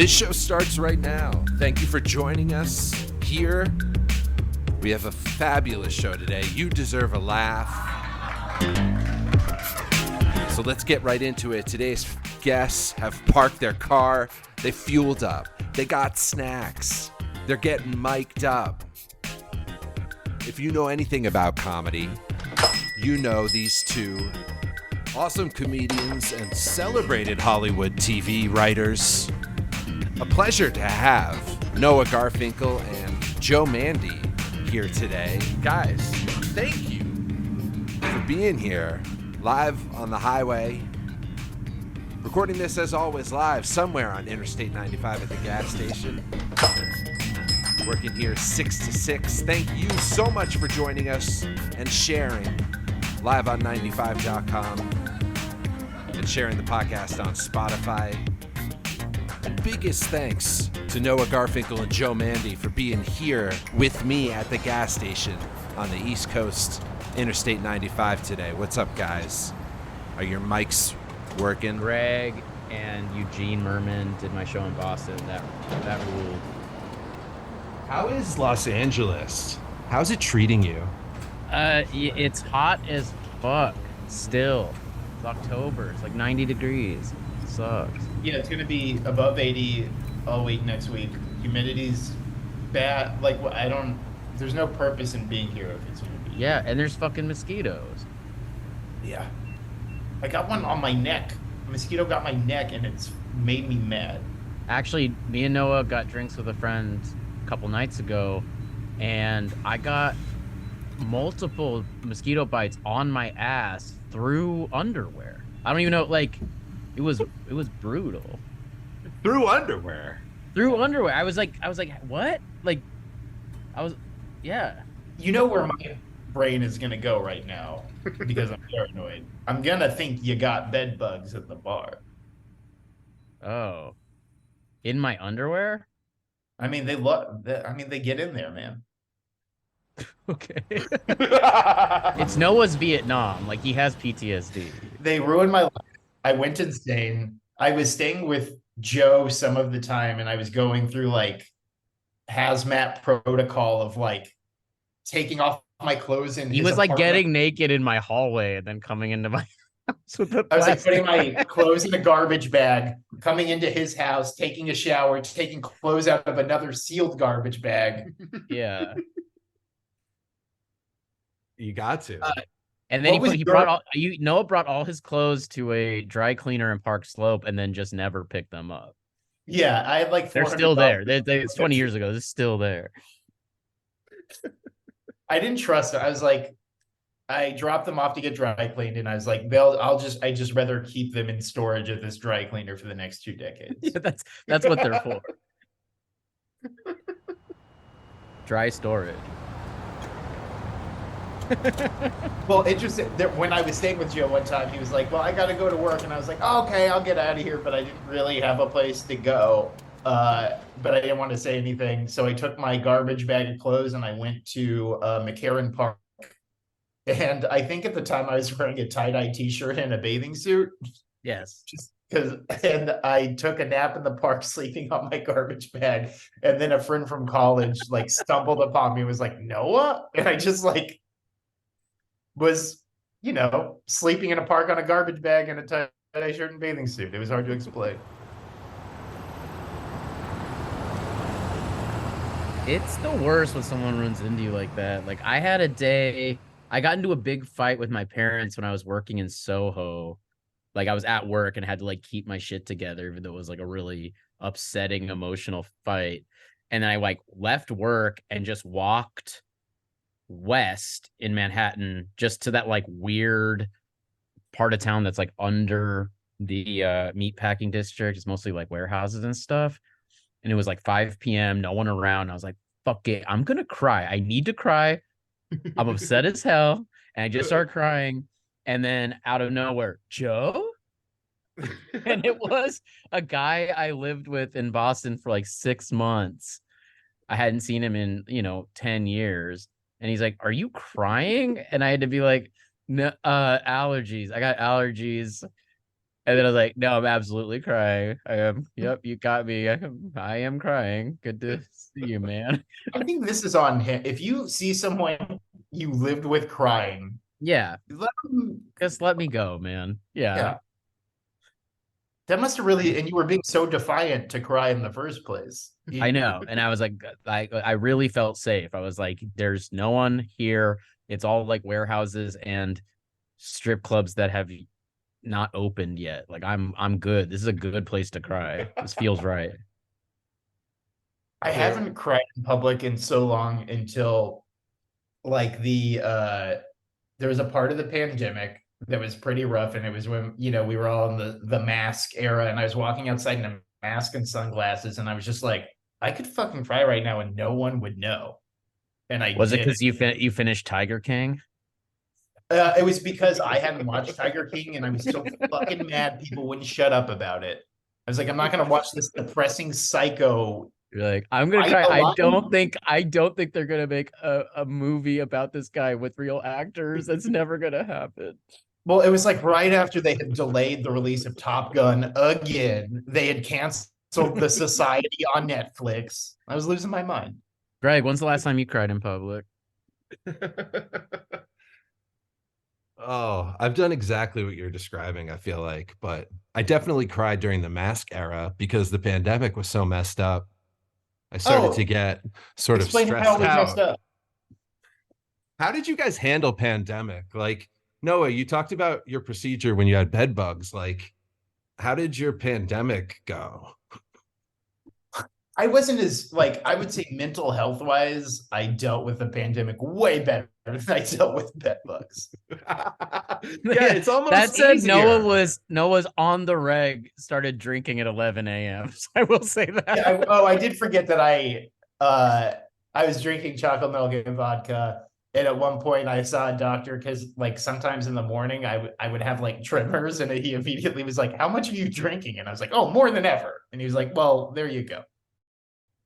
This show starts right now. Thank you for joining us here. We have a fabulous show today. You deserve a laugh. So let's get right into it. Today's guests have parked their car. They fueled up. They got snacks. They're getting mic'd up. If you know anything about comedy, you know these two awesome comedians and celebrated Hollywood TV writers. A pleasure to have Noah Garfinkel and Joe Mande here today. Guys, thank you for being here live on the highway. Recording this as always live somewhere on Interstate 95 at the gas station. Working here 6 to 6. Thank you so much for joining us and sharing live on 95.com and sharing the podcast on Spotify. And biggest thanks to Noah Garfinkel and Joe Mande for being here with me at the gas station on the East Coast, Interstate 95 today. What's up, guys? Are your mics working? Greg and Eugene Merman did my show in Boston. That ruled. How is Los Angeles? How's it treating you? It's hot as fuck still. It's October. It's like 90 degrees. It sucks. Yeah, it's gonna be above 80 all week next week. Humidity's bad. Like, there's no purpose in being here if it's gonna be. Yeah, and there's fucking mosquitoes. Yeah. I got one on my neck. A mosquito got my neck and it's made me mad. Actually, me and Noah got drinks with a friend a couple nights ago, and I got multiple mosquito bites on my ass through underwear. I don't even know, like, it was brutal. Through underwear? Through underwear. I was like, what? Like, yeah. You know where my brain is gonna go right now because I'm paranoid. I'm gonna think you got bed bugs at the bar. Oh. In my underwear? I mean, they get in there, man. Okay. It's Noah's Vietnam. Like, he has PTSD. They ruined my life. I went insane. I was staying with Joe some of the time, and I was going through like hazmat protocol of like taking off my clothes in He was like getting naked in my hallway and then coming into my house with the I was like putting my clothes in a garbage bag, coming into his house, taking a shower, taking clothes out of another sealed garbage bag. Yeah. You got to. And then Noah brought all his clothes to a dry cleaner in Park Slope and then just never picked them up. Yeah, I had like they're still there. It's 20 years ago. It's still there. I didn't trust it. I was like, I dropped them off to get dry cleaned, and I was like, I just rather keep them in storage at this dry cleaner for the next 2 decades. Yeah, that's what they're for. Dry storage. Well, interesting. When I was staying with Joe one time, he was like, "Well, I got to go to work," and I was like, oh, "Okay, I'll get out of here," but I didn't really have a place to go. But I didn't want to say anything, so I took my garbage bag of clothes and I went to McCarren Park. And I think at the time I was wearing a tie-dye T-shirt and a bathing suit. Yes. And I took a nap in the park, sleeping on my garbage bag. And then a friend from college like stumbled upon me and was like, "Noah?" And I just like was, sleeping in a park on a garbage bag and a tie-dye shirt and bathing suit. It was hard to explain. It's the worst when someone runs into you like that. Like, I had a day, I got into a big fight with my parents when I was working in Soho. Like, I was at work and had to like keep my shit together, even though it was like a really upsetting, emotional fight. And then I like left work and just walked west in Manhattan, just to that like weird part of town that's like under the meatpacking district. It's mostly like warehouses and stuff. And it was like 5 p.m., no one around. I was like, fuck it, I'm gonna cry. I need to cry. I'm upset as hell. And I just started crying. And then out of nowhere, Joe? And it was a guy I lived with in Boston for like 6 months. I hadn't seen him in, 10 years. And he's like, "Are you crying?" And I had to be like, "No, allergies. I got allergies." And then I was like, no, I'm absolutely crying. I am. Yep, you got me. I am crying. Good to see you, man. I think this is on him. If you see someone you lived with crying, Yeah, let them, just let me go, man. Yeah. yeah. That must have really, and you were being so defiant to cry in the first place. I know. And I was like, I really felt safe. I was like, there's no one here. It's all like warehouses and strip clubs that have not opened yet. Like I'm good. This is a good place to cry. This feels right. I haven't cried in public in so long until like there was a part of the pandemic that was pretty rough, and it was when we were all in the mask era, and I was walking outside in a mask and sunglasses, and I was just like, I could fucking cry right now and no one would know. And I Was it did. because you finished Tiger King? It was because I hadn't watched Tiger King, and I was so fucking mad people wouldn't shut up about it. I was like, I'm not gonna watch this depressing psycho. You're like, I'm gonna cry. I don't think they're gonna make a movie about this guy with real actors. That's never gonna happen. Well, it was like right after they had delayed the release of Top Gun again. They had canceled The Society on Netflix. I was losing my mind. Greg, when's the last time you cried in public? Oh, I've done exactly what you're describing, I feel like, but I definitely cried during the mask era because the pandemic was so messed up. I started to get sort of Explain stressed how it was out. messed up. How did you guys handle pandemic? Like, Noah, you talked about your procedure when you had bed bugs. Like, how did your pandemic go? I wasn't as I would say mental health wise, I dealt with the pandemic way better than I dealt with bed bugs. Yeah, it's almost that said easier. Noah's on the reg started drinking at 11 a.m. So I will say that. Yeah, I did forget that I was drinking chocolate milk and vodka. And at one point I saw a doctor because sometimes in the morning I would have tremors, and he immediately was like, how much are you drinking? And I was like, oh, more than ever. And he was like, well, there you go.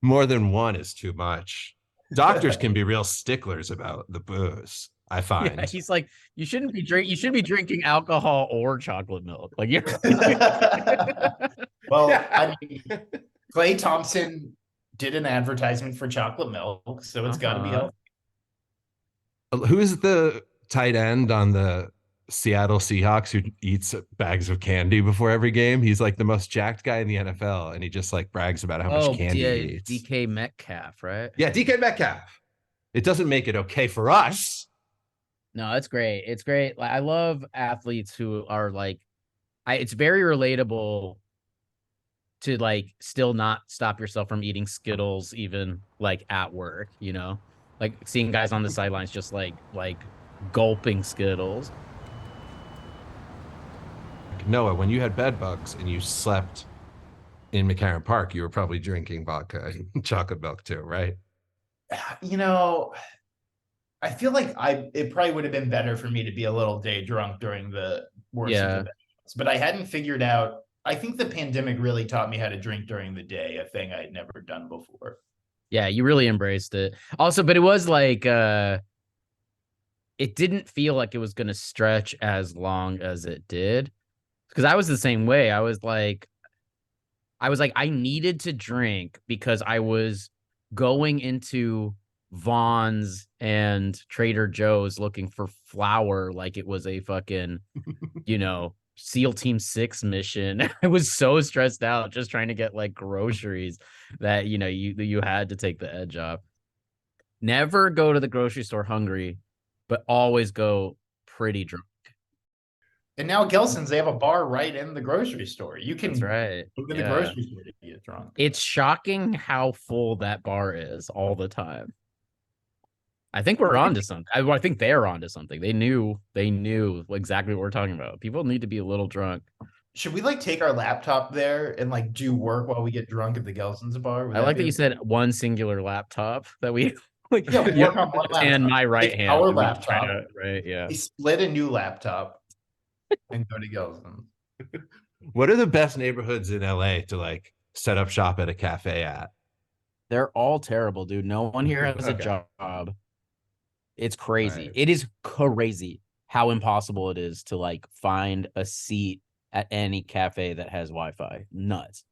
More than one is too much. Doctors can be real sticklers about the booze, I find. Yeah, he's like, you shouldn't be drinking alcohol or chocolate milk. Like you're Well, I mean, Klay Thompson did an advertisement for chocolate milk, so it's got to be healthy. Who's the tight end on the Seattle Seahawks who eats bags of candy before every game? He's like the most jacked guy in the NFL, and he just brags about how much candy he eats. DK Metcalf, right? Yeah, DK Metcalf. It doesn't make it okay for us. No, it's great. It's great. I love athletes who are it's very relatable to still not stop yourself from eating Skittles even at work, seeing guys on the sidelines just gulping Skittles. Noah, when you had bed bugs and you slept in McCarren Park, you were probably drinking vodka and chocolate milk too, right? I feel like it probably would have been better for me to be a little day drunk during the worst of the days, but I hadn't figured out. I think the pandemic really taught me how to drink during the day, a thing I'd never done before. Yeah, you really embraced it. Also, but it was it didn't feel like it was going to stretch as long as it did. Because I was the same way. I was like, I needed to drink because I was going into Vaughn's and Trader Joe's looking for flour like it was a fucking, SEAL Team 6 mission. I was so stressed out just trying to get groceries that, you had to take the edge off. Never go to the grocery store hungry, but always go pretty drunk. And now Gelson's, they have a bar right in the grocery store. You can That's right. go to the grocery store to get drunk. It's shocking how full that bar is all the time. I think we're on to something. I think they're on to something. They knew exactly what we're talking about. People need to be a little drunk. Should we take our laptop there and do work while we get drunk at the Gelson's bar? I like that you said one singular laptop that we work on one laptop. And my right hand. Our laptop. Right, yeah. We split a new laptop and go to Gelson's. What are the best neighborhoods in LA to set up shop at a cafe at? They're all terrible, dude. No one here has a job. It's crazy. Right. It is crazy how impossible it is to find a seat at any cafe that has Wi-Fi. Nuts.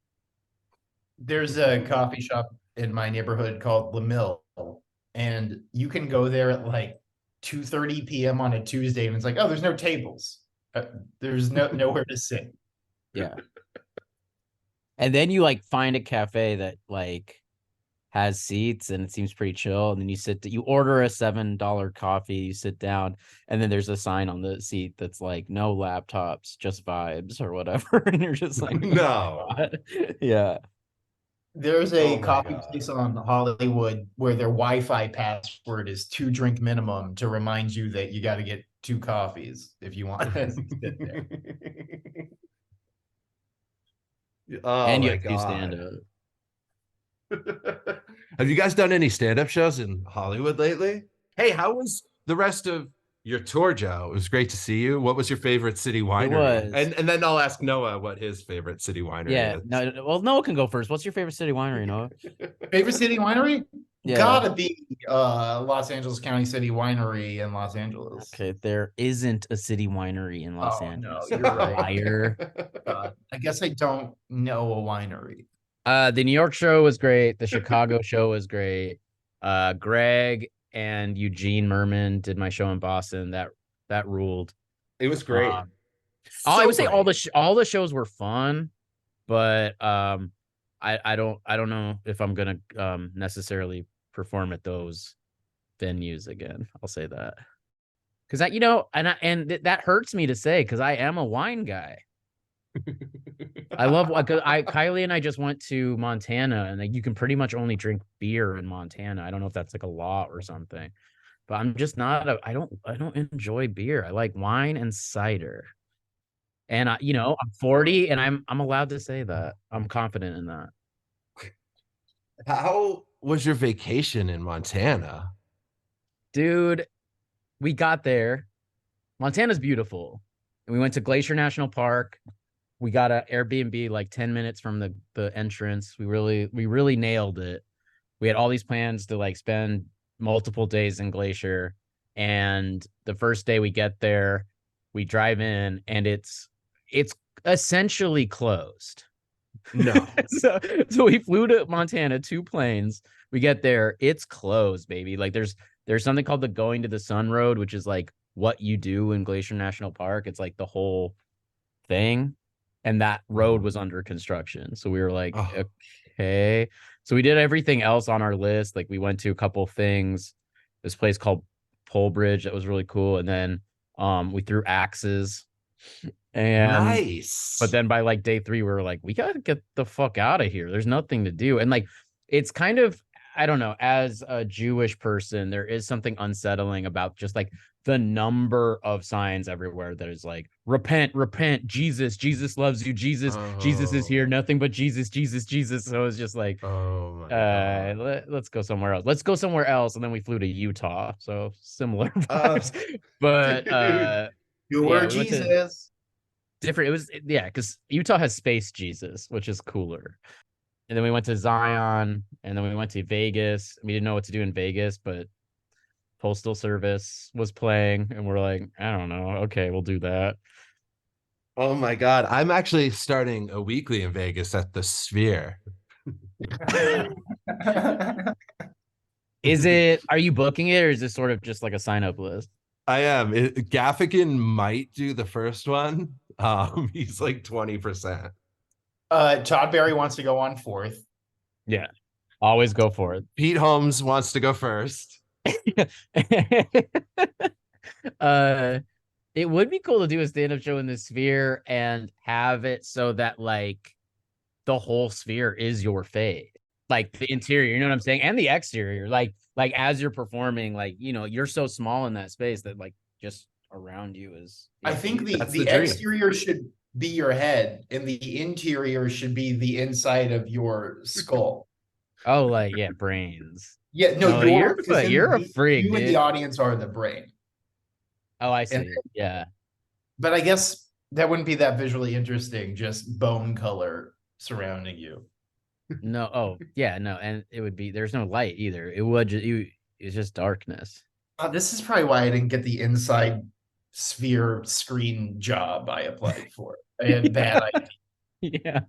There's a coffee shop in my neighborhood called La Mill, and you can go there at like 2:30 p.m. on a Tuesday, and it's like, oh, there's no tables. There's nowhere to sit. Yeah. And then you like find a cafe that like has seats and it seems pretty chill. And then you order a $7 coffee, you sit down, and then there's a sign on the seat that's like, no laptops, just vibes or whatever. And you're just like, No. yeah. There's Oh a my coffee God. place on Hollywood where their Wi-Fi password is 2 drink minimum to remind you that you got to get 2 coffees if you want to sit there. Oh And you my have to stand God. up. Have you guys done any stand-up shows in Hollywood lately? Hey, how was the rest of your tour, Joe? It was great to see you. What was your favorite city winery? It was. And then I'll ask Noah what his favorite city winery Yeah. is. No, well, Noah can go first. What's your favorite city winery, Noah? Favorite city winery? Yeah. Gotta be Los Angeles County City Winery in Los Angeles. Okay, there isn't a city winery in Los Oh, Angeles. no, you're right. Liar. I guess I don't know a winery. The New York show was great. The Chicago show was great. Greg and Eugene Merman did my show in Boston. That ruled. It was great. I would say all the shows were fun, but I don't know if I'm gonna necessarily perform at those venues again. I'll say that because that hurts me to say because I am a wine guy. I love Kylie and I just went to Montana, and like you can pretty much only drink beer in Montana. I don't know if that's like a law or something, but I'm just not I don't enjoy beer. I like wine and cider. And I'm 40 and I'm allowed to say that. I'm confident in that. How was your vacation in Montana? Dude, we got there. Montana's beautiful. And we went to Glacier National Park. We got an Airbnb like 10 minutes from the entrance. We really nailed it. We had all these plans to like spend multiple days in Glacier. And the first day we get there, we drive in and it's essentially closed. No. so we flew to Montana, 2 planes. We get there, it's closed, baby. Like there's something called the Going to the Sun Road, which is like what you do in Glacier National Park. It's like the whole thing. And that road was under construction. So we were like, okay. So we did everything else on our list. Like we went to a couple things, this place called Pole Bridge that was really cool. And then we threw axes. And nice. But then by like day 3, we were like, we gotta get the fuck out of here. There's nothing to do. And like it's kind of, I don't know, as a Jewish person, there is something unsettling about just like the number of signs everywhere that is like, repent, Jesus loves you, Jesus is here, nothing but Jesus. So it's just like, oh my God. Let's go somewhere else. Let's go somewhere else. And then we flew to Utah. So similar vibes. But you were Jesus. Different. It was, yeah, because Utah has Space Jesus, which is cooler. And then we went to Zion, and then we went to Vegas. We didn't know what to do in Vegas, but Postal Service was playing, and we're like, I don't know. Okay, we'll do that. Oh my God. I'm actually starting a weekly in Vegas at the Sphere. Are you booking it, or is this sort of just like a sign-up list? I am. Gaffigan might do the first one. He's like 20%. Todd Barry wants to go on 4th. Yeah, always go for it. Pete Holmes wants to go first. It would be cool to do a stand-up show in the Sphere and have it so that like the whole Sphere is your fave, like the interior, you know what I'm saying, and the exterior, like as you're performing, like you're so small in that space that like just around you is. I think the exterior should be your head, and the interior should be the inside of your skull. Oh, like yeah, brains. Yeah, no, you're a freak. You and the audience are the brain. Oh, I see. Yeah, but I guess that wouldn't be that visually interesting. Just bone color surrounding you. No. Oh, yeah, no, and it would be there's no light either. It would it's just darkness. This is probably why I didn't get the inside Sphere screen job I applied for. a bad idea. Yeah.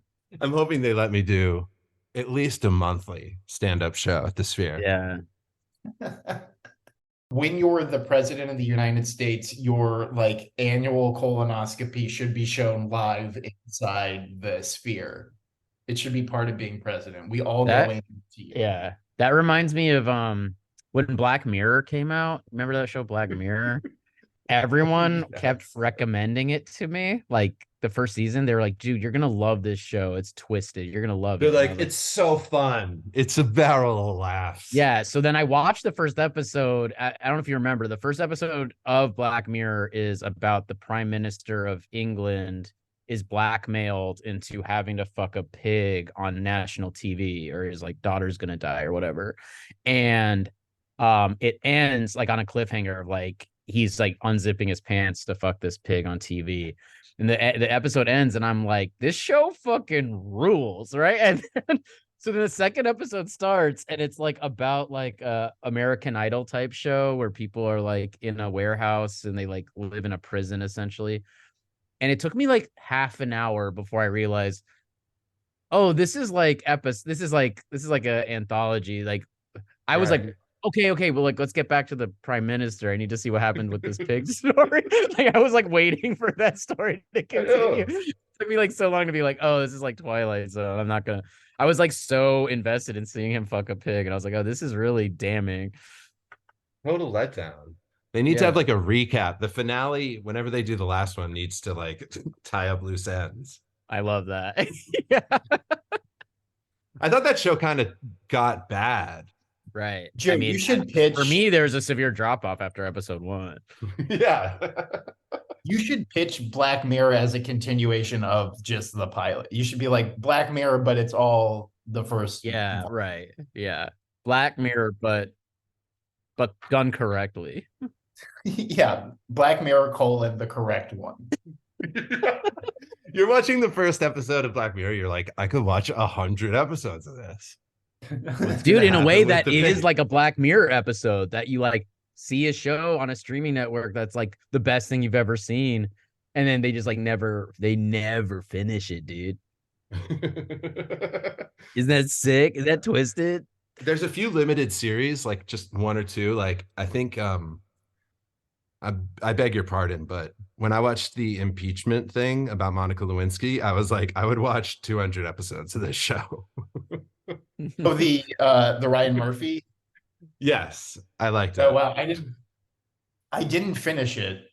I'm hoping they let me do at least a monthly stand-up show at the Sphere. Yeah. When you're the president of the United States, your like annual colonoscopy should be shown live inside the Sphere. It should be part of being president. We all go in to you. Yeah. That reminds me of when Black Mirror came out. Remember that show Black Mirror? Everyone kept recommending it to me. Like the first season, they were like, dude, you're gonna love this show. It's twisted. You're gonna love it. They're like, it's so fun. It's a barrel of laughs. Yeah. So then I watched the first episode. I don't know if you remember. The first episode of Black Mirror is about the Prime Minister of England is blackmailed into having to fuck a pig on national TV, or his like daughter's gonna die or whatever. And it ends like on a cliffhanger of like he's like unzipping his pants to fuck this pig on TV. And the episode ends, and I'm like, this show fucking rules, right? And then, so then the second episode starts, and it's like about like a American Idol type show where people are like in a warehouse and they like live in a prison essentially. And it took me like half an hour before I realized, oh, this is like this is like a anthology. Like I was like, okay, well, like let's get back to the prime minister. I need to see what happened with this pig story. Like I was like waiting for that story to continue. It took me like so long to be like, oh, this is like Twilight, so I'm not gonna. I was like so invested in seeing him fuck a pig, and I was like, oh, this is really damning. Total letdown. They need to have like a recap. The finale, whenever they do the last one, needs to like tie up loose ends. I love that. Yeah. I thought that show kind of got bad. Right. Jim, I mean, you should pitch. For me, there's a severe drop off after episode 1. Yeah. You should pitch Black Mirror as a continuation of just the pilot. You should be like Black Mirror, but it's all the first. Yeah, right. Yeah. Black Mirror, but done correctly. Yeah. Black Mirror : the correct one. You're watching the first episode of Black Mirror. You're like, I could watch 100 episodes of this. Dude, in a way that is like a Black Mirror episode, that you like see a show on a streaming network that's like the best thing you've ever seen, and then they just like never finish it, dude. Isn't that sick? Is that twisted? There's a few limited series, like just 1 or 2. Like I think I beg your pardon, but when I watched the impeachment thing about Monica Lewinsky, I was like, I would watch 200 episodes of this show. Oh, the Ryan Murphy. Yes, I liked it. Oh wow, I didn't finish it.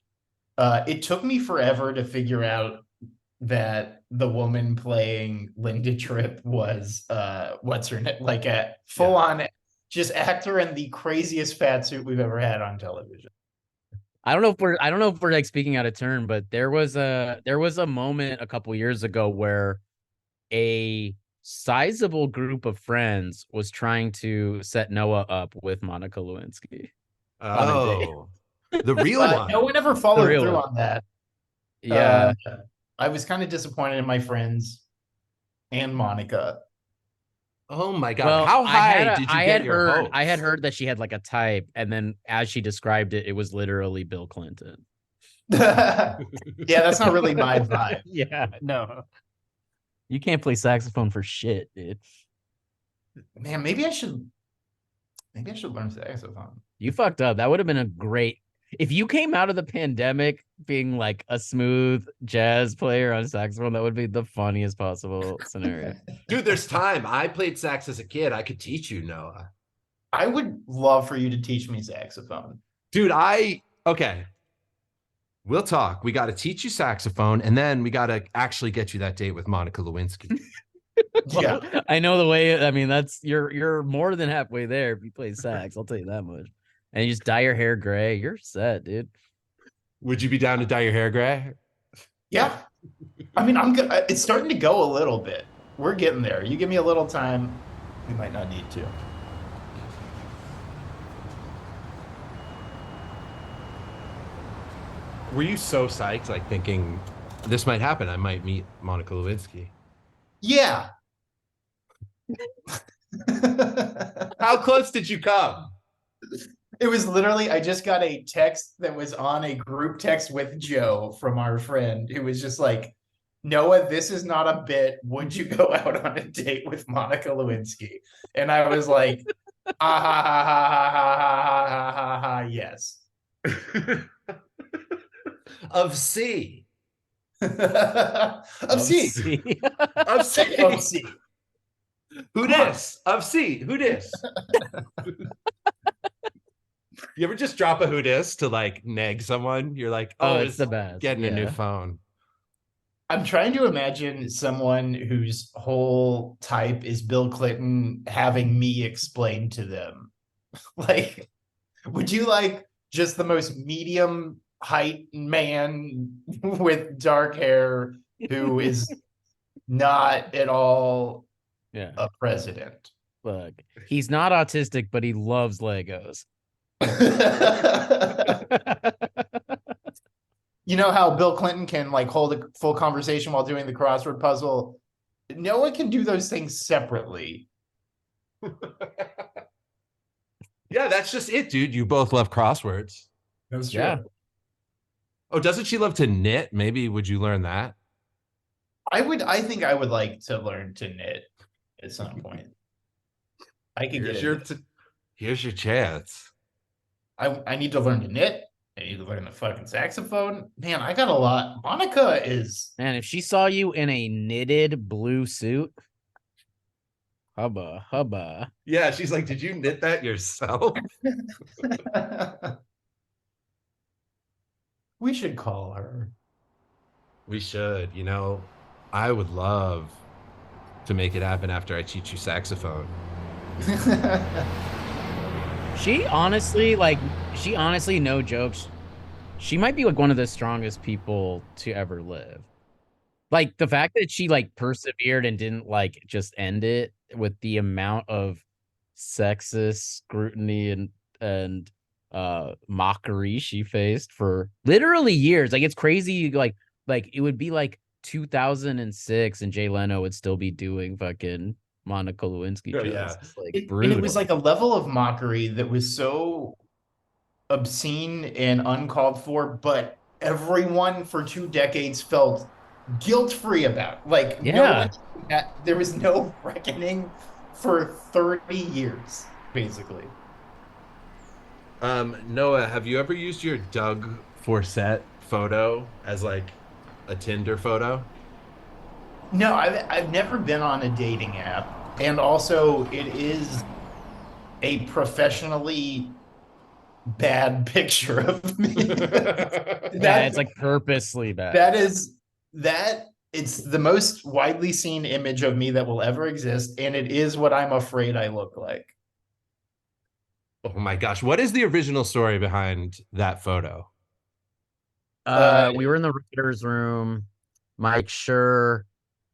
It took me forever to figure out that the woman playing Linda Tripp was what's her name, like a full on just actor in the craziest fat suit we've ever had on television. I don't know if we're like speaking out of turn, but there was a moment a couple years ago where a sizable group of friends was trying to set Noah up with Monica Lewinsky. Oh, the real one. No one ever followed through on that. Yeah. I was kind of disappointed in my friends and Monica. Oh my God. Well, how high did you get your hopes? I had heard that she had like a type, and then as she described it, it was literally Bill Clinton. Yeah, that's not really my vibe. Yeah, no. You can't play saxophone for shit, dude. Man, maybe I should learn saxophone. You fucked up. That would have been a great. If you came out of the pandemic being like a smooth jazz player on saxophone, that would be the funniest possible scenario. Dude, there's time. I played sax as a kid. I could teach you, Noah. I would love for you to teach me saxophone. Dude, okay. We'll talk. We got to teach you saxophone, and then we got to actually get you that date with Monica Lewinsky. Well, yeah. I know the way. I mean, you're more than halfway there if you play sax. I'll tell you that much. And you just dye your hair gray. You're set, dude. Would you be down to dye your hair gray? Yeah. I mean, I'm good. It's starting to go a little bit. We're getting there. You give me a little time. We might not need to. Were you so psyched, like thinking this might happen? I might meet Monica Lewinsky. Yeah. How close did you come? It was literally, I just got a text that was on a group text with Joe from our friend. It was just like, Noah, this is not a bit. Would you go out on a date with Monica Lewinsky? And I was like, ha ha ha ha ha ha ha ha ha ha, yes. Of C. Of C. Of C. Of C. Who dis? Of C. Who dis? You ever just drop a who dis to like nag someone? You're like, Oh, it's the best. Getting a new Yeah. phone. I'm trying to imagine someone whose whole type is Bill Clinton having me explain to them. Like, would you like just the most medium height man with dark hair who is not at all Yeah. a president? Look, he's not autistic, but he loves Legos. You know how Bill Clinton can like hold a full conversation while doing the crossword puzzle? Noah can do those things separately. Yeah, that's just it, dude. You both love crosswords. That's true. Yeah. Oh, doesn't she love to knit? Maybe would you learn that? I think I would like to learn to knit at some point. I could get it. Here's your chance. I need to learn to knit. I need to learn the fucking saxophone. Man, I got a lot. Monica is. And if she saw you in a knitted blue suit, hubba. Yeah, she's like, did you knit that yourself? We should call her. We should. You know, I would love to make it happen after I teach you saxophone. She honestly, no jokes, she might be like one of the strongest people to ever live. Like the fact that she like persevered and didn't like just end it with the amount of sexist scrutiny and mockery she faced for literally years. Like it's crazy. Like it would be like 2006 and Jay Leno would still be doing fucking Monica Lewinsky jokes. Yeah. It's like And brutal. it was like a level of mockery that was so obscene and uncalled for, but everyone for 2 decades felt guilt-free about it. Like, Yeah. There was no reckoning for 30 years, basically. Noah, have you ever used your Doug Forcett photo as like a Tinder photo? No, I've never been on a dating app, and also it is a professionally bad picture of me. Yeah, it's like purposely bad. It's the most widely seen image of me that will ever exist, and it is what I'm afraid I look like. Oh my gosh. What is the original story behind that photo? We were in the writer's room. Mike Schur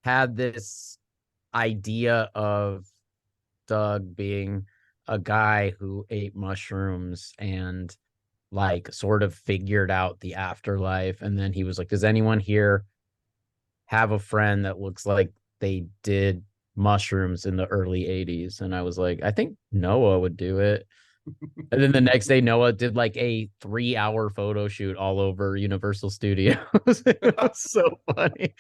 had this idea of Doug being a guy who ate mushrooms and like sort of figured out the afterlife. And then he was like, does anyone here have a friend that looks like they did mushrooms in the early 80s? And I was like, I think Noah would do it. And then the next day, Noah did like a 3-hour photo shoot all over Universal Studios. It was so funny.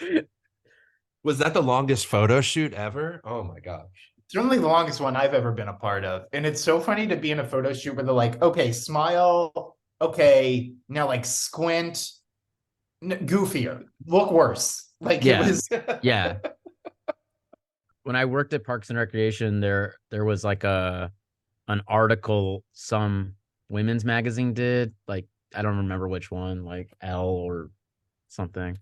Was that the longest photo shoot ever? Oh my gosh. It's certainly the longest one I've ever been a part of. And it's so funny to be in a photo shoot where they're like, okay, smile. Okay, now like squint. Goofier. Look worse. Like Yeah. it was. Yeah. When I worked at Parks and Recreation, there was like an article some women's magazine did, like I don't remember which one, like Elle or something,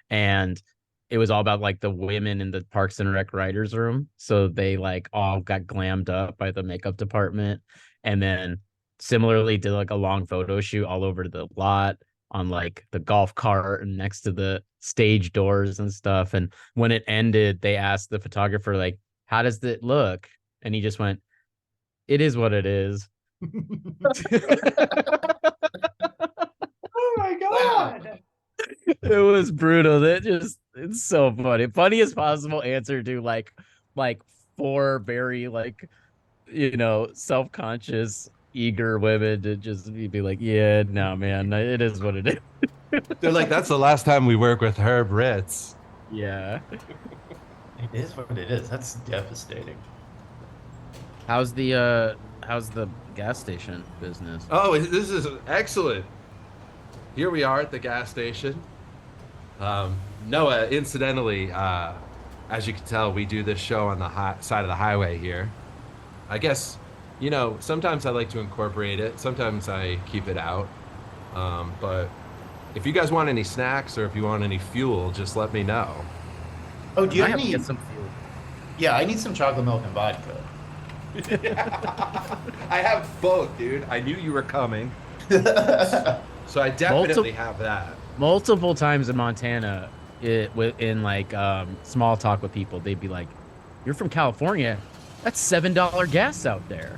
and it was all about like the women in the Parks and Rec writers room. So they like all got glammed up by the makeup department, and then similarly did like a long photo shoot all over the lot on like the golf cart and next to the stage doors and stuff. And when it ended, they asked the photographer like, how does it look? And he just went, it is what it is. Oh my God. It was brutal. It's so funny. Funniest possible answer to like 4 very like, self-conscious, eager women to just be like, yeah, no, man, it is what it is. They're like, that's the last time we work with Herb Ritz. Yeah. It is what it is. That's devastating. How's the gas station business? Oh, this is excellent. Here we are at the gas station. Noah, incidentally, as you can tell, we do this show on the side of the highway here. I guess, sometimes I like to incorporate it. Sometimes I keep it out. But if you guys want any snacks or if you want any fuel, just let me know. Oh, do you I have have to any? get some fuel. Yeah, I need some chocolate milk and vodka. I have both, dude. I knew you were coming. So I definitely have that. Multiple times in Montana, in like small talk with people, they'd be like, "You're from California? That's $7 gas out there."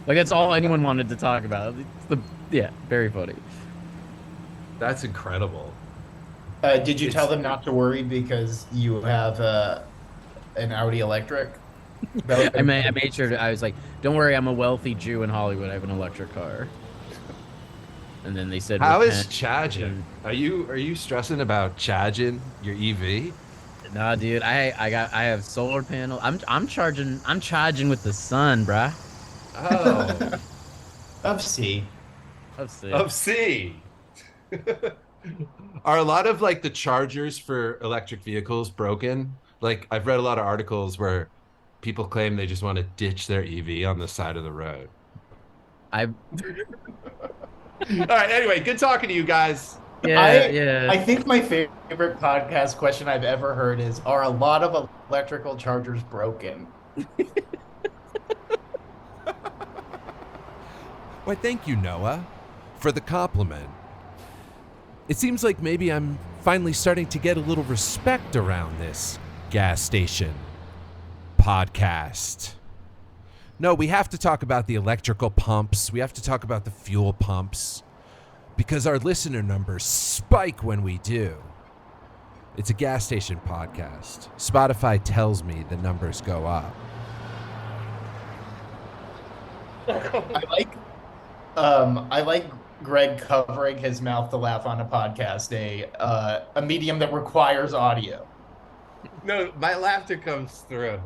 Like that's all anyone wanted to talk about. Yeah, very funny. That's incredible. Did you tell them not to worry because you have an Audi electric? I made sure I was like, "Don't worry, I'm a wealthy Jew in Hollywood. I have an electric car." And then they said, How is "Repent." charging? Are you stressing about charging your EV? Nah, dude, I have solar panel. I'm charging with the sun, bruh. Oh, Of C. Let's see. of C. Are a lot of like the chargers for electric vehicles broken? Like I've read a lot of articles where people claim they just want to ditch their EV on the side of the road. I All right, anyway, good talking to you guys. yeah. I think my favorite podcast question I've ever heard is, are a lot of electrical chargers broken? Why, thank you, Noah, for the compliment. It seems like maybe I'm finally starting to get a little respect around this gas station podcast. No, we have to talk about the electrical pumps. We have to talk about the fuel pumps because our listener numbers spike when we do. It's a gas station podcast. Spotify tells me the numbers go up. I like Greg covering his mouth to laugh on a podcast, a medium that requires audio. No, my laughter comes through.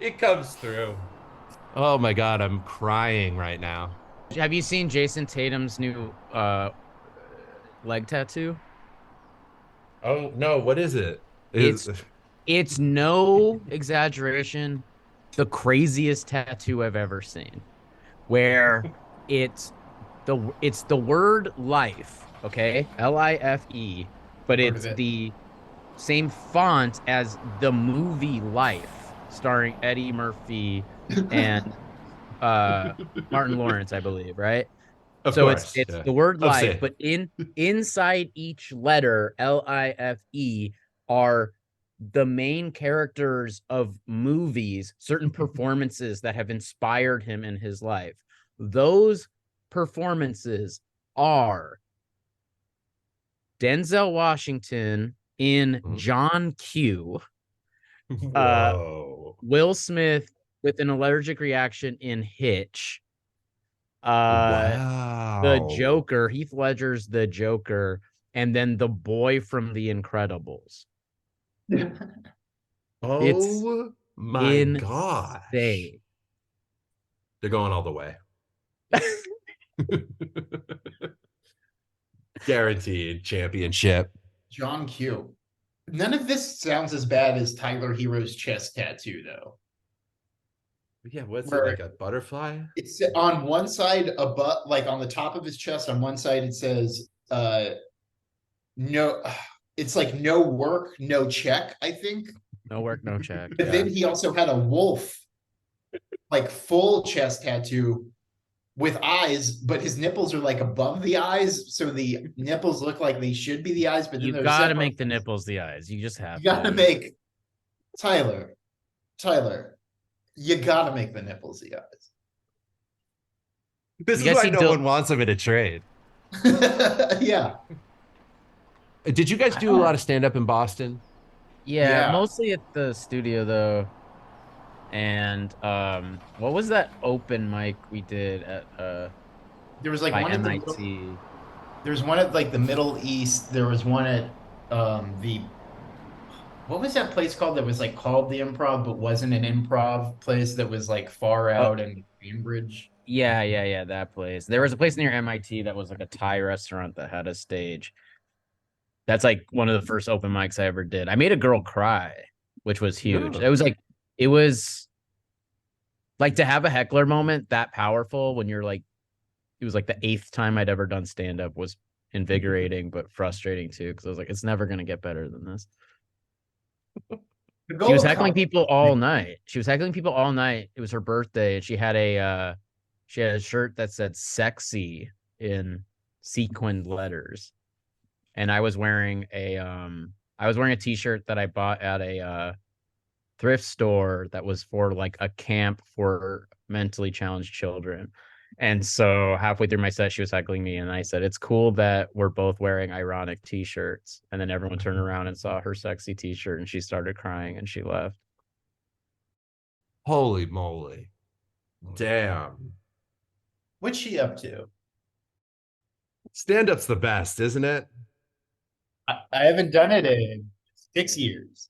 It comes through. Oh my God, I'm crying right now. Have you seen Jason Tatum's new leg tattoo? Oh no, what is it? It's no exaggeration, the craziest tattoo I've ever seen. Where it's the word life, okay? LIFE, but it's the same font as the movie Life, starring Eddie Murphy and Martin Lawrence, I believe, right? Of So course, it's yeah. the word Of life, say. but inside each letter, LIFE, are the main characters of movies, certain performances that have inspired him in his life. Those performances are Denzel Washington in John Q, Whoa. Will Smith with an allergic reaction in Hitch, Wow. the Joker, Heath Ledger's The Joker, and then the boy from The Incredibles. Oh my gosh. Insane. They're going all the way. Guaranteed championship. John Q. None of this sounds as bad as Tyler Hero's chest tattoo, though. Yeah, what's it, like a butterfly? It's on one side, like on the top of his chest, on one side it says no, it's like no work, no check, I think. No work, no check. But then he also had a wolf, like full chest tattoo with eyes, but his nipples are like above the eyes, so the nipples look like they should be the eyes, but then You got to make the nipples the eyes. You just have you got to make Tyler, you got to make the nipples the eyes. This is why no one wants him in a trade. Yeah. Did you guys do a lot of stand-up in Boston? Yeah, mostly at the studio though. And what was that open mic we did at there was like by one MIT? at there's one at like the Middle East. There was one at the what was that place called that was like called the Improv but wasn't an improv place that was like far Oh, out in Cambridge? yeah, that place. There was a place near MIT that was like a Thai restaurant that had a stage. That's like one of the first open mics I ever did. I made a girl cry, which was huge. No. It was like to have a heckler moment that powerful when you're like, it was like the eighth time I'd ever done stand up was invigorating, but frustrating too. Cause I was like, it's never going to get better than this. The She was goal of heckling comedy. people all night. She was heckling people all night. It was her birthday, and she had a shirt that said "sexy" in sequined letters. And I was wearing a t-shirt that I bought at a thrift store that was for like a camp for mentally challenged children. And so halfway through my set, she was heckling me, and I said, "It's cool that we're both wearing ironic t-shirts." And then everyone turned around and saw her sexy t-shirt, and she started crying, and she left. Holy moly. Damn. What's she up to? Stand up's the best, isn't it? I haven't done it in 6 years.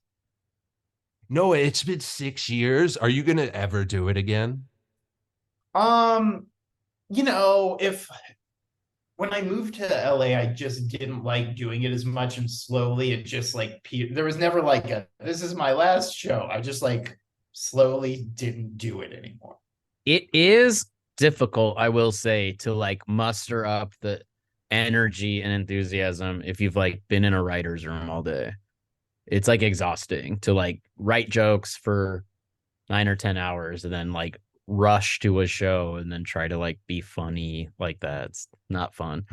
No, it's been 6 years. Are you going to ever do it again? Um, if when I moved to LA, I just didn't like doing it as much, and slowly it just like there was never like a this is my last show. I just like slowly didn't do it anymore. It is difficult, I will say, to like muster up the energy and enthusiasm if you've like been in a writer's room all day. It's like exhausting to like write jokes for 9 or 10 hours and then like rush to a show and then try to like be funny like that. It's not fun.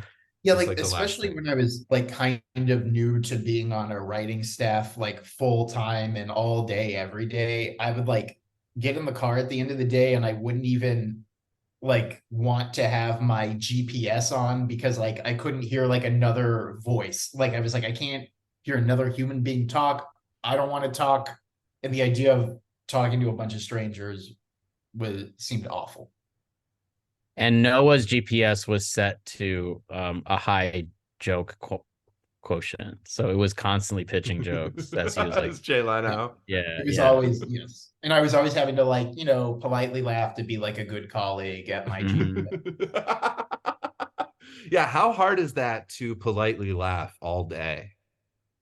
Yeah, It's like like the last especially thing. when I was like kind of new to being on a writing staff like full time and all day every day, I would like get in the car at the end of the day and I wouldn't even like want to have my GPS on because like I couldn't hear like another voice. Like I was like I can't hear another human being talk. I don't want to talk, and the idea of talking to a bunch of strangers seemed awful. And Noah's GPS was set to a high joke quotient. So it was constantly pitching jokes as he was like, It's Jay Leno. yeah, It was yeah. always yes, and I was always having to like politely laugh to be like a good colleague at my Mhm. Yeah, how hard is that to politely laugh all day?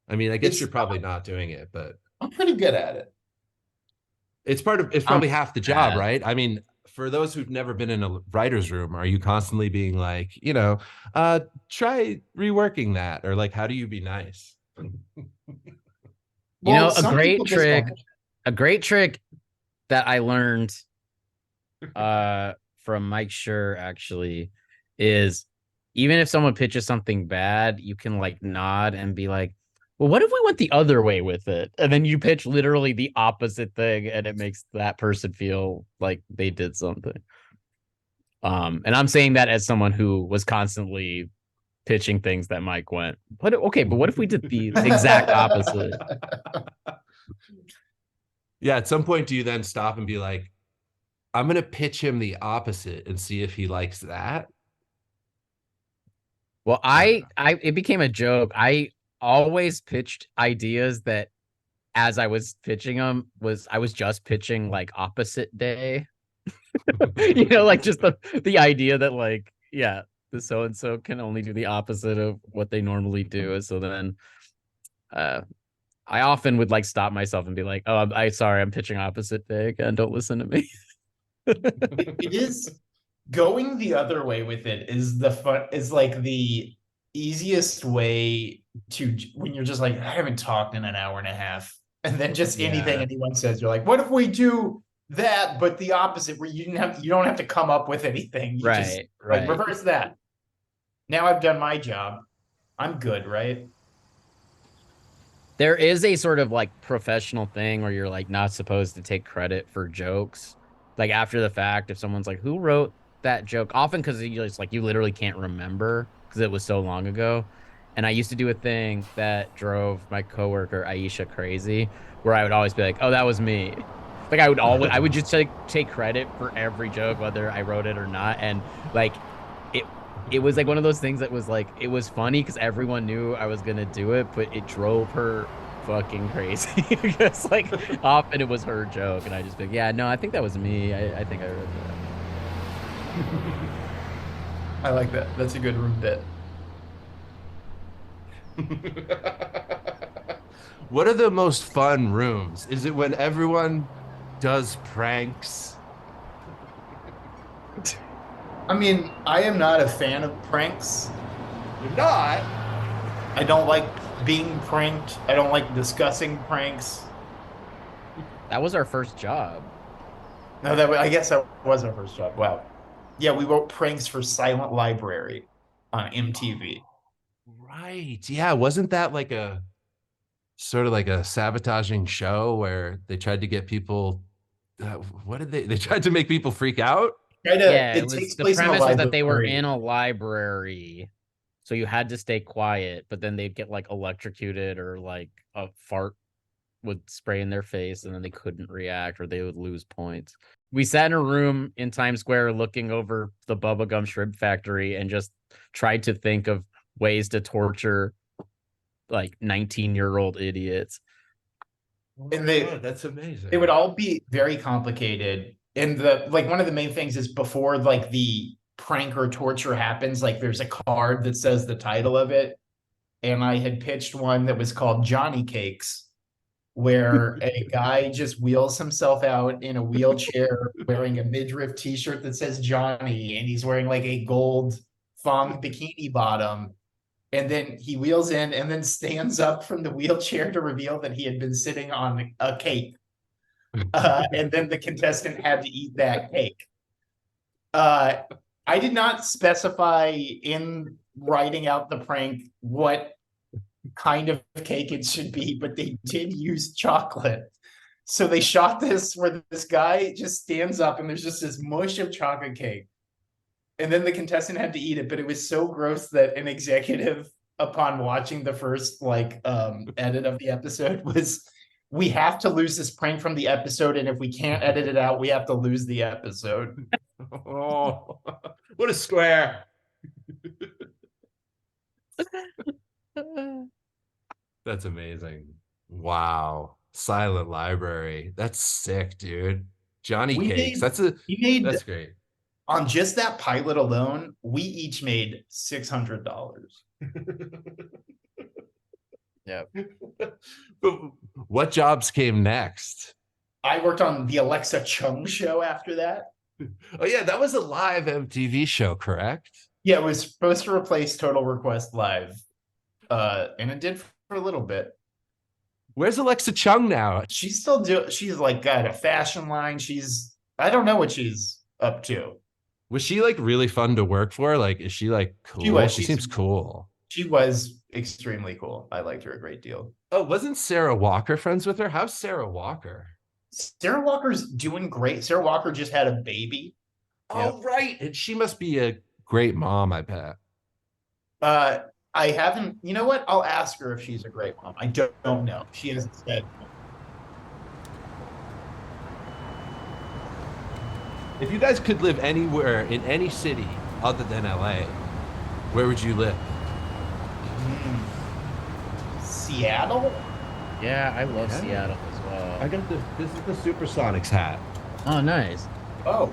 I mean, I guess It's you're probably not doing it, but I'm pretty good at it. it's I'm probably half the job, bad. right? I mean, for those who've never been in a writer's room, are you constantly being like, try reworking that? Or like, how do you be nice? You Well, know, some people just don't. a great trick that I learned from Mike Schur actually is even if someone pitches something bad, you can like nod and be like, well, what if we went the other way with it? And then you pitch literally the opposite thing and it makes that person feel like they did something. And I'm saying that as someone who was constantly pitching things that Mike went, but what if we did the exact opposite? Yeah, at some point, do you then stop and be like, I'm going to pitch him the opposite and see if he likes that? Well, it became a joke. I always pitched ideas that as I was pitching them I was just pitching like opposite day. Like just the idea that like, yeah, the so and so can only do the opposite of what they normally do. So then uh I often would like stop myself and be like, "Oh, sorry, I'm pitching opposite day again. Don't listen to me." It is going the other way with it is like the easiest way to when you're just like I haven't talked in an hour and a half, and then just anything Yeah. anyone says, you're like, what if we do that, but the opposite, where you don't have to come up with anything. You just like Right. reverse that. Now I've done my job. I'm good, right? There is a sort of like professional thing where you're like not supposed to take credit for jokes. Like after the fact, if someone's like, "Who wrote that joke?" Often because you just like you literally can't remember because it was so long ago. And I used to do a thing that drove my coworker Aisha crazy, where I would always be like, "Oh, that was me." Like I would just take credit for every joke, whether I wrote it or not. And like it it was like one of those things that was like, it was funny because everyone knew I was gonna do it, but it drove her fucking crazy because like often it was her joke, and I just like, yeah, no, I think that was me. I think I wrote that. I like that. That's a good room bit. What are the most fun rooms? Is it when everyone does pranks? I mean, I am not a fan of pranks. You're not. I don't like being pranked. I don't like discussing pranks. That was our first job. No, I guess that was our first job. Wow. Yeah, we wrote pranks for Silent Library on MTV. Right. Yeah. Wasn't that like a sort of like a sabotaging show where they tried to get people? What did they? They tried to make people freak out. Yeah, It it was takes the place in a premise was that they were library. in a library, so you had to stay quiet, but then they'd get like electrocuted or like a fart would spray in their face and then they couldn't react or they would lose points. We sat in a room in Times Square looking over the bubblegum shrimp factory and just tried to think of ways to torture like 19-year-old idiots. And that's amazing. They would all be very complicated. And one of the main things is before like the prank or torture happens, like there's a card that says the title of it. And I had pitched one that was called Johnny Cakes, where a guy just wheels himself out in a wheelchair wearing a midriff t-shirt that says Johnny, and he's wearing like a gold thong bikini bottom. And then he wheels in and then stands up from the wheelchair to reveal that he had been sitting on a cake. And then the contestant had to eat that cake. I did not specify in writing out the prank what kind of cake it should be, but they did use chocolate. So they shot this where this guy just stands up and there's just this mush of chocolate cake. And then the contestant had to eat it, but it was so gross that an executive, upon watching the first edit of the episode, was, we have to lose this prank from the episode, and if we can't edit it out, we have to lose the episode. Oh, what a square. That's amazing. Wow. Silent Library. That's sick, dude. Johnny Cakes. That's great. On just that pilot alone, we each made $600. Yeah. But what jobs came next? I worked on the Alexa Chung show after that. Oh yeah, that was a live MTV show, correct? Yeah, it was supposed to replace Total Request Live. And it did for a little bit. Where's Alexa Chung now? She's like got a fashion line. I don't know what she's up to. Was she like really fun to work for? Like, is she like cool? She seems cool. She was extremely cool. I liked her a great deal. Oh, wasn't Sarah Walker friends with her? How's Sarah Walker? Sarah Walker's doing great. Sarah Walker just had a baby. Oh, right. And she must be a great mom, I bet. I haven't, you know what? I'll ask her if she's a great mom. I don't know. She hasn't said. If you guys could live anywhere in any city other than LA, where would you live? Seattle? Yeah, I love Seattle as well. I got this is the Supersonics hat. Oh, nice. Oh.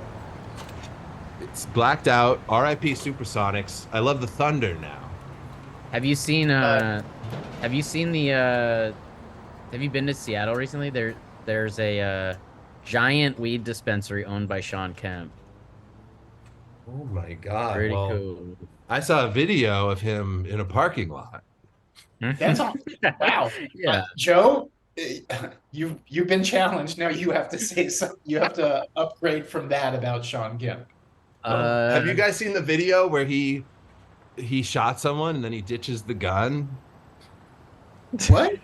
It's blacked out. R.I.P. Supersonics. I love the Thunder now. Have you seen have you been to Seattle recently? There's a giant weed dispensary owned by Sean Kemp. Oh my god. Pretty cool. I saw a video of him in a parking lot. That's all. Wow. Yeah. Joe, you've been challenged. Now you have to say something. You have to upgrade from that about Sean Kemp. Have you guys seen the video where he shot someone and then he ditches the gun? What?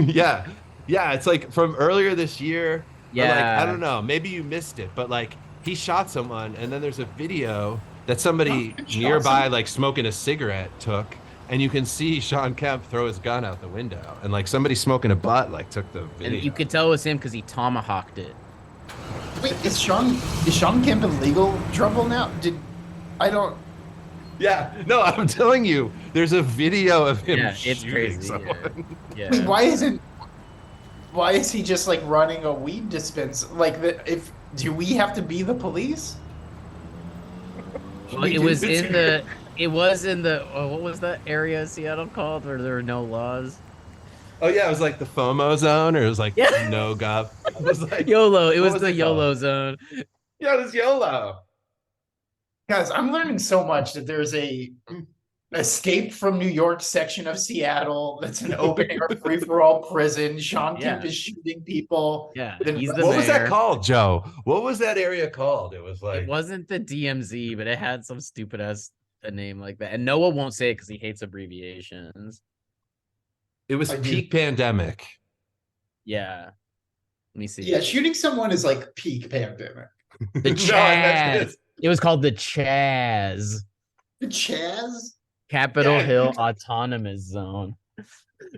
Yeah. It's like from earlier this year. Yeah. Like, I don't know. Maybe you missed it, but like he shot someone and then there's a video that somebody nearby, like smoking a cigarette, took, and you can see Sean Kemp throw his gun out the window, and like somebody smoking a butt like took the video. And you could tell it was him because he tomahawked it. Wait, is Sean Kemp in legal trouble now? Yeah, no, I'm telling you, there's a video of him Yeah, it's shooting crazy. someone. Yeah. I mean, why is he just like running a weed dispense? Like, do we have to be the police? Should Well, we it do was this in here? the what was that area of Seattle called where there were no laws? Oh yeah, it was like the FOMO zone, or it was like Yeah. no gov. It was like YOLO. It what was was the it called? YOLO zone. Yeah, it was YOLO. Guys, I'm learning so much that there's a escape from New York section of Seattle that's an open air free for all prison. Sean Kemp Yeah. is shooting people. Yeah. Then He's the What was that mayor. called, Joe? What was that area called? It was It like wasn't the DMZ, but it had some stupid ass a name like that. And Noah won't say it because he hates abbreviations. it was I do. peak pandemic. Yeah. Let me see. Yeah, shooting someone is like peak pandemic. The No, Chaz. It was called the Chaz. Chaz? Capitol Yeah. Hill Autonomous Zone.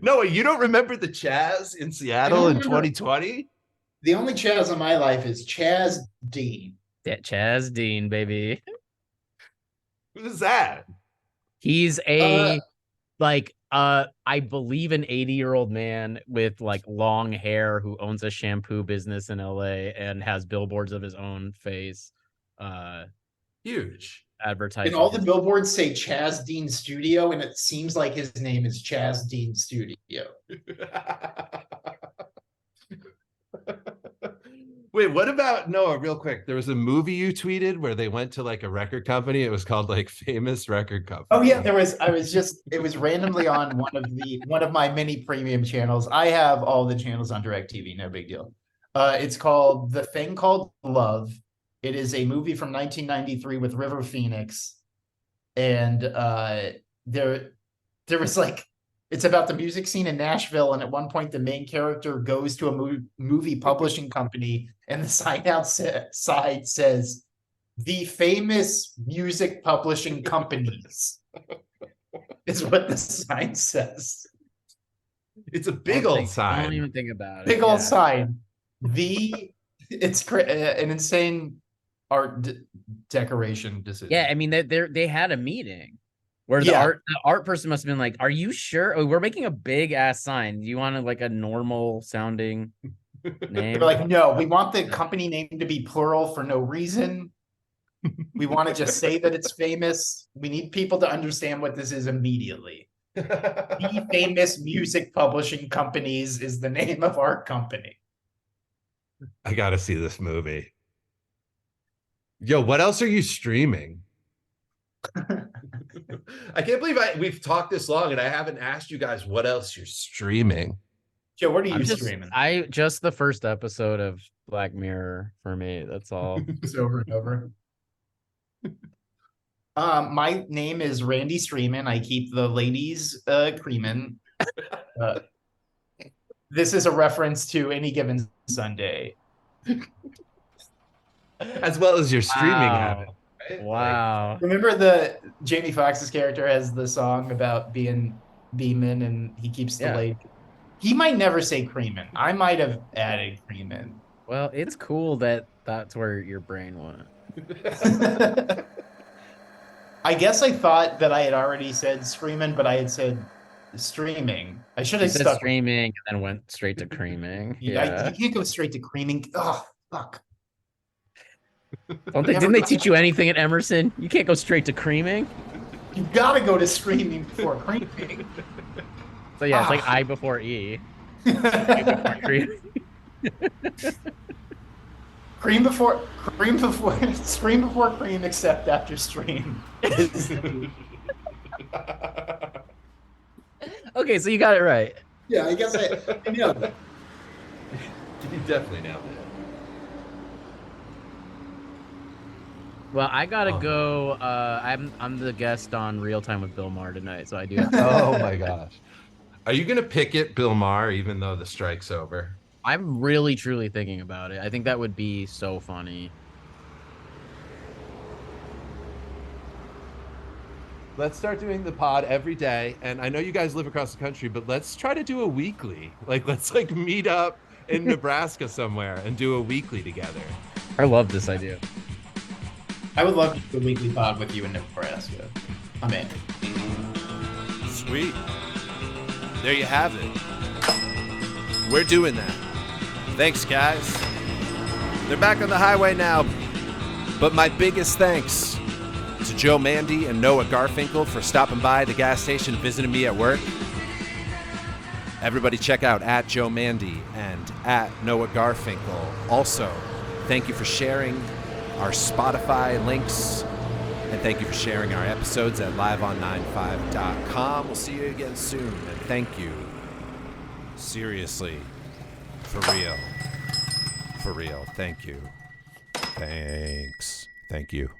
No, you don't remember the Chaz in Seattle in 2020? The only Chaz in my life is Chaz Dean. Yeah, Chaz Dean, baby. Who was that? He's a I believe an 80-year-old man with like long hair who owns a shampoo business in LA and has billboards of his own face Huge. advertising. And all the billboards say Chaz Dean Studio, and it seems like his name is Chaz Dean Studio. Wait, what about Noah? Real quick, there was a movie you tweeted where they went to like a record company. It was called like Famous Record Company. Oh yeah, it was randomly on one of my many premium channels. I have all the channels on DirecTV, no big deal. It's called The Thing Called Love. It is a movie from 1993 with River Phoenix. And there was like, it's about the music scene in Nashville, and at one point the main character goes to a movie publishing company, and the sign outside says, "The famous music publishing companies," is what the sign says. It's a big old I don't sign. even think about it. Big old sign. It's an insane art decoration decision. Yeah, I mean they had a meeting where the art person must have been like, "Are you sure? Oh, we're making a big ass sign. Do you want like a normal sounding name?" They're like, "No, we want the company name to be plural for no reason. We want to just say that it's famous. We need people to understand what this is immediately." The Famous Music Publishing Companies is the name of our company. I gotta see this movie. Yo, what else are you streaming? I can't believe we've talked this long and I haven't asked you guys what else you're streaming. Joe, what are you streaming? Just the first episode of Black Mirror for me. That's all. Just over and over. My name is Randy Streamin. I keep the ladies creamin'. This is a reference to Any Given Sunday. As well as your streaming habit. Right? Wow. Remember the Jamie Foxx's character has the song about being beaming and he keeps the lady. He might never say creamin'. I might have added creamin'. Well, it's cool that that's where your brain went. I guess I thought that I had already said screaming, but I had said streaming. I should have said streaming and then went straight to creaming. Yeah. You can't go straight to creaming. Oh, fuck. Didn't they teach you anything at Emerson? You can't go straight to creaming. You gotta go to screaming before creaming. So yeah, it's like I before E. Cream before scream before cream, except after stream. Okay, so you got it right. Yeah, I guess I nailed it. You definitely nailed it. Well, I gotta go. I'm the guest on Real Time with Bill Maher tonight, so I do. Oh my gosh. Are you gonna picket Bill Maher even though the strike's over? I'm really truly thinking about it. I think that would be so funny. Let's start doing the pod every day. And I know you guys live across the country, but let's try to do a weekly. Let's meet up in Nebraska somewhere and do a weekly together. I love this idea. I would love to do a weekly pod with you in Nebraska. I'm in. Sweet. There you have it. We're doing that. Thanks, guys. They're back on the highway now. But my biggest thanks to Joe Mande and Noah Garfinkel for stopping by the gas station visiting me at work. Everybody check out at Joe Mande and at Noah Garfinkel. Also, thank you for sharing our Spotify links. And thank you for sharing our episodes at liveon95.com. We'll see you again soon. And thank you. Seriously. For real. For real. Thank you. Thanks. Thank you.